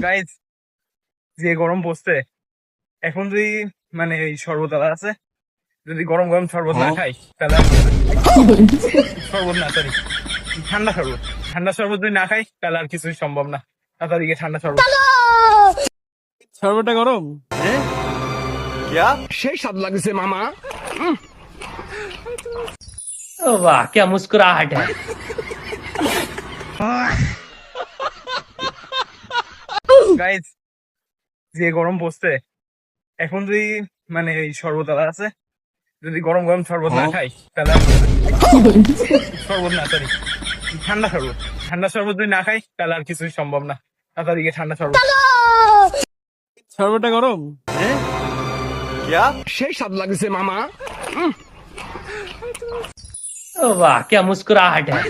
Guys, যে গরম পড়ছে এখন যদি মানে এই শরবত আলা আছে, যদি গরম গরম শরবত না খাই তাহলে শরবত না সরি ঠান্ডা শরবত, ঠান্ডা শরবত যদি না খাই তাহলে আর কিছুই সম্ভব না। তাড়াতাড়ি গিয়ে ঠান্ডা শরবত, শরবতটা গরম। क्या সেই স্বাদ লাগছে মামা। ओ वाह क्या मुस्कुराहट है। গাইজ, যে গরম পড়ছে এখন যদি মানে এই শরবত আলা আছে, যদি গরম গরম শরবত না খাই তাহলে শরবত না সরি ঠান্ডা শরবত, ঠান্ডা শরবত যদি না খাই তাহলে আর কিছুই সম্ভব না। তাড়াতাড়ি গিয়ে ঠান্ডা শরবত, শরবতটা গরম। क्या সেই স্বাদ লাগছে মামা। ओ वाह क्या मुस्कुराहट है।